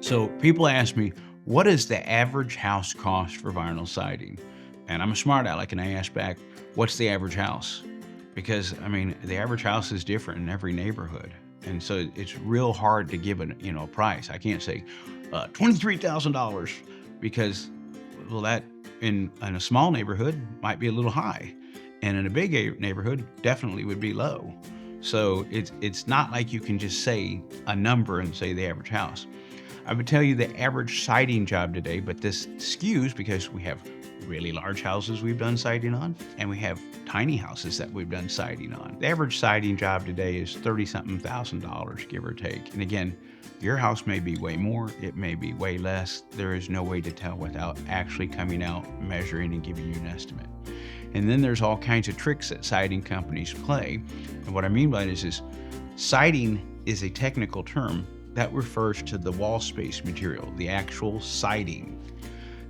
So people ask me, what is the average house cost for vinyl siding? And I'm a smart aleck and I ask back, what's the average house? Because I mean, the average house is different in every neighborhood. And so it's real hard to give a price. I can't say $23,000 because, well, that in a small neighborhood might be a little high, and in a big neighborhood definitely would be low. So it's not like you can just say a number and say the average house. I would tell you the average siding job today, but this skews because we have really large houses we've done siding on, and we have tiny houses that we've done siding on. The average siding job today is 30 something thousand dollars, give or take. And again, your house may be way more, it may be way less. There is no way to tell without actually coming out, measuring, and giving you an estimate. And then there's all kinds of tricks that siding companies play. And what I mean by this is siding is a technical term that refers to the wall space material, the actual siding.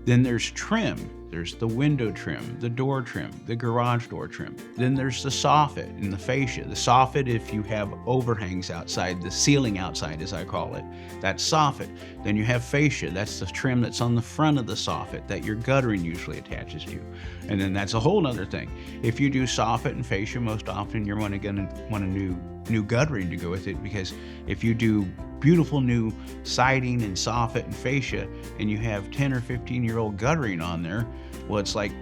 Then there's trim. There's the window trim, the door trim, the garage door trim. Then there's the soffit and the fascia. The soffit, if you have overhangs outside, the ceiling outside as I call it, that's soffit. Then you have fascia. That's the trim that's on the front of the soffit that your guttering usually attaches to. And then that's a whole other thing. If you do soffit and fascia, most often you're going to want a new guttering to go with it, because if you do beautiful new siding and soffit and fascia and you have 10 or 15-year-old guttering on there, well, it's like,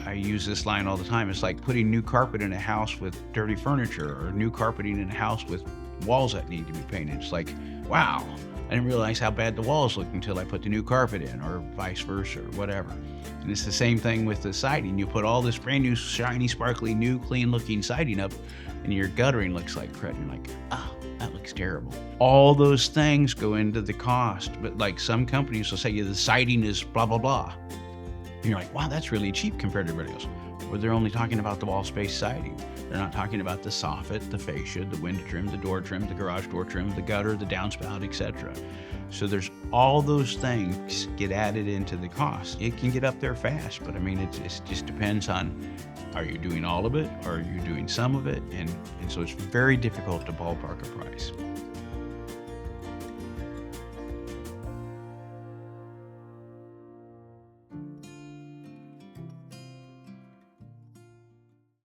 I use this line all the time, it's like putting new carpet in a house with dirty furniture, or new carpeting in a house with walls that need to be painted. It's like, wow, I didn't realize how bad the walls looked until I put the new carpet in, or vice versa, or whatever. And it's the same thing with the siding. You put all this brand new, shiny, sparkly, new, clean looking siding up, and your guttering looks like crud. You're like, oh, that looks terrible. All those things go into the cost, but like some companies will say, yeah, the siding is blah, blah, blah. And you're like, wow, that's really cheap compared to everybody else. Or they're only talking about the wall space siding. They're not talking about the soffit, the fascia, the window trim, the door trim, the garage door trim, the gutter, the downspout, etc. So there's all those things get added into the cost. It can get up there fast, but I mean, it just depends on, are you doing all of it, or are you doing some of it? And so it's very difficult to ballpark a price.